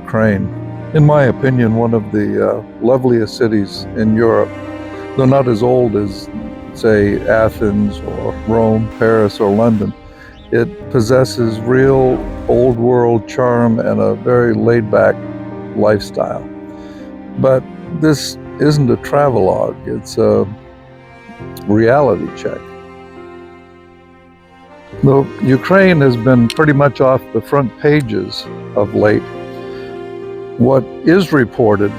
Ukraine. In my opinion, one of the loveliest cities in Europe, though not as old as, say, Athens or Rome, Paris, or London. It possesses real old world charm and a very laid-back lifestyle. But this isn't a travelogue, it's a reality check. Though Ukraine has been pretty much off the front pages of late, what is reported,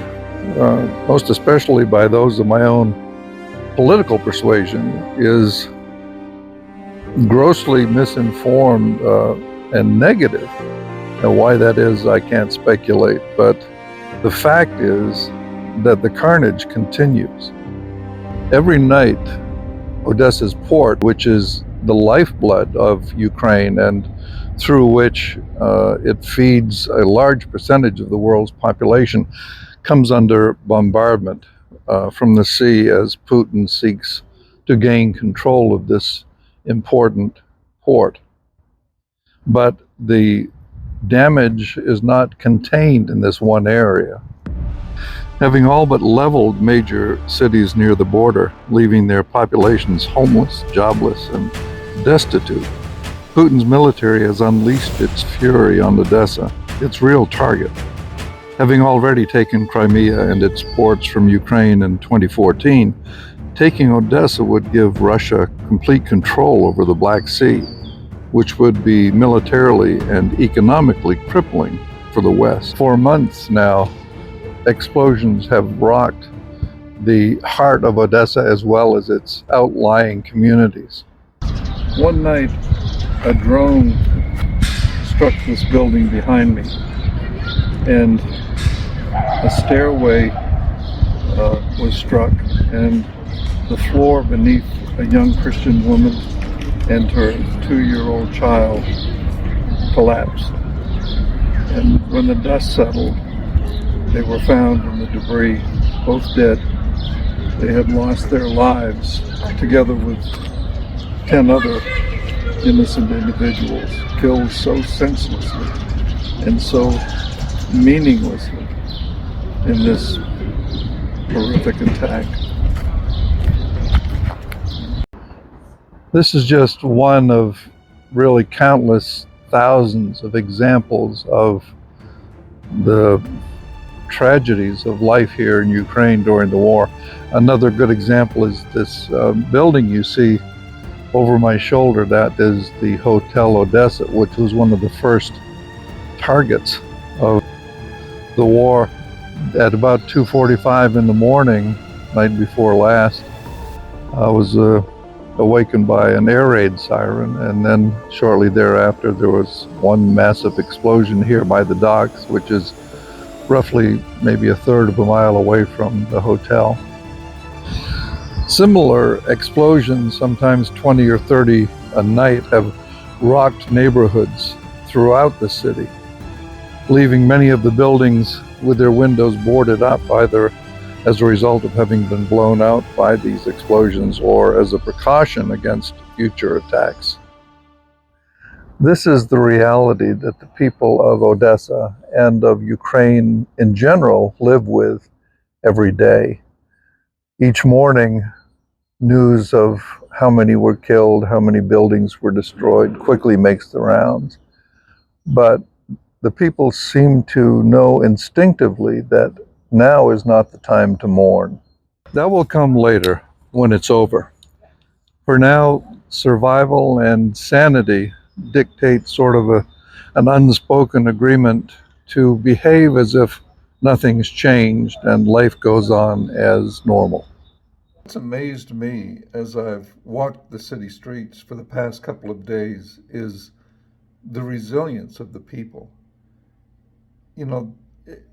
most especially by those of my own political persuasion, is grossly misinformed and negative. And why that is, I can't speculate, but the fact is that the carnage continues. Every night, Odessa's port, which is the lifeblood of Ukraine and through which it feeds a large percentage of the world's population, comes under bombardment from the sea as Putin seeks to gain control of this important port. But the damage is not contained in this one area. Having all but leveled major cities near the border, leaving their populations homeless, jobless, and destitute, Putin's military has unleashed its fury on Odessa, its real target. Having already taken Crimea and its ports from Ukraine in 2014, taking Odessa would give Russia complete control over the Black Sea, which would be militarily and economically crippling for the West. For months now, explosions have rocked the heart of Odessa as well as its outlying communities. One night, a drone struck this building behind me, and a stairway was struck, and the floor beneath a young Christian woman and her 2-year-old child collapsed. And when the dust settled, they were found in the debris, both dead. They had lost their lives together with 10 other innocent individuals, killed so senselessly and so meaninglessly in this horrific attack. This is just one of really countless thousands of examples of the tragedies of life here in Ukraine during the war. Another good example is this building you see over my shoulder. That is the Hotel Odessa, which was one of the first targets of the war. At about 2:45 in the morning, night before last, I was awakened by an air raid siren, and then shortly thereafter there was one massive explosion here by the docks, which is roughly maybe a third of a mile away from the hotel. Similar explosions, sometimes 20 or 30 a night, have rocked neighborhoods throughout the city, leaving many of the buildings with their windows boarded up, either as a result of having been blown out by these explosions or as a precaution against future attacks. This is the reality that the people of Odessa and of Ukraine in general live with every day. Each morning, news of how many were killed, how many buildings were destroyed quickly makes the rounds. But the people seem to know instinctively that now is not the time to mourn. That will come later, when it's over. For now, survival and sanity dictate sort of an unspoken agreement to behave as if nothing's changed and life goes on as normal. What's amazed me as I've walked the city streets for the past couple of days is the resilience of the people. You know,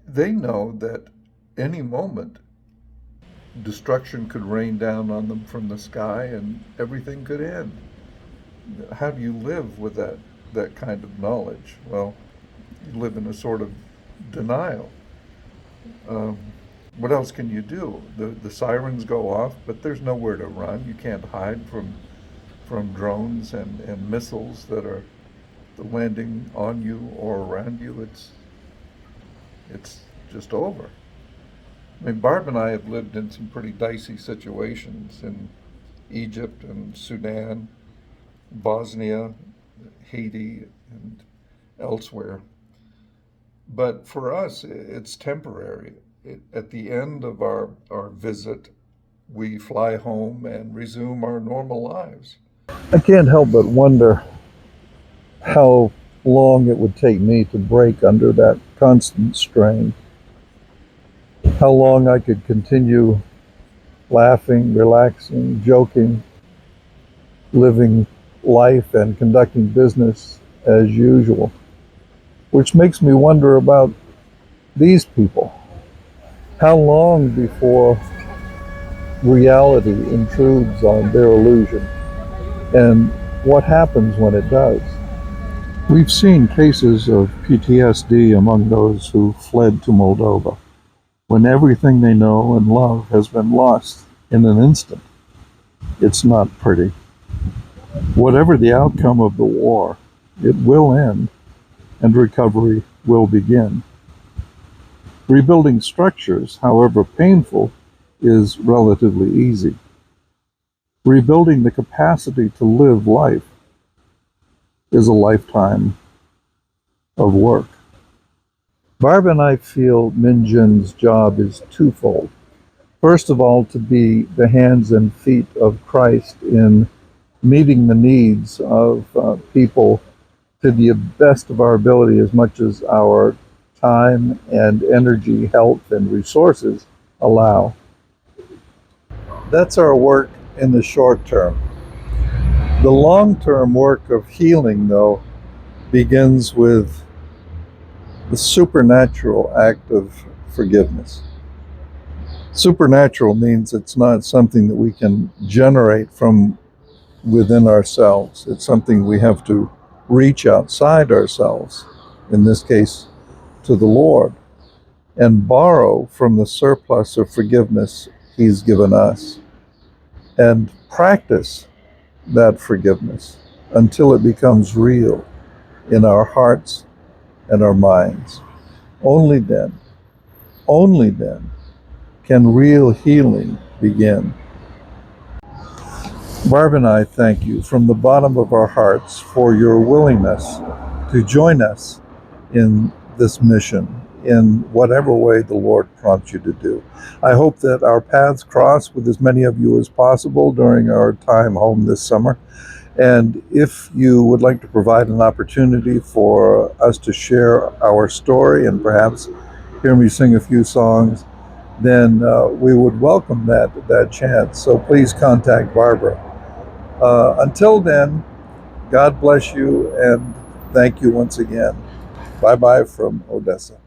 they know that any moment destruction could rain down on them from the sky and everything could end. How do you live with that kind of knowledge? Well, you live in a sort of denial. What else can you do? The sirens go off, but there's nowhere to run. You can't hide from drones and missiles that are landing on you or around you. it's just over. I mean, Barb and I have lived in some pretty dicey situations in Egypt and Sudan, Bosnia, Haiti, and elsewhere. But for us, it's temporary. At the end of our visit, we fly home and resume our normal lives. I can't help but wonder how long it would take me to break under that constant strain. How long I could continue laughing, relaxing, joking, living life and conducting business as usual. Which makes me wonder about these people. How long before reality intrudes on their illusion? And what happens when it does? We've seen cases of PTSD among those who fled to Moldova, when everything they know and love has been lost in an instant. It's not pretty. Whatever the outcome of the war, it will end and recovery will begin. Rebuilding structures, however painful, is relatively easy. Rebuilding the capacity to live life is a lifetime of work. Barb and I feel Minjin's job is twofold. First of all, to be the hands and feet of Christ in meeting the needs of people to the best of our ability, as much as our time and energy, health, and resources allow. That's our work in the short term. The long-term work of healing, though, begins with the supernatural act of forgiveness. Supernatural means it's not something that we can generate from within ourselves. It's something we have to reach outside ourselves, in this case, to the Lord, and borrow from the surplus of forgiveness He's given us, and practice that forgiveness until it becomes real in our hearts and our minds. Only then can real healing begin. Barb and I thank you from the bottom of our hearts for your willingness to join us in this mission in whatever way the Lord prompts you to do. I hope that our paths cross with as many of you as possible during our time home this summer. And if you would like to provide an opportunity for us to share our story and perhaps hear me sing a few songs, then we would welcome that chance. So please contact Barbara. Until then, God bless you and thank you once again. Bye-bye from Odessa.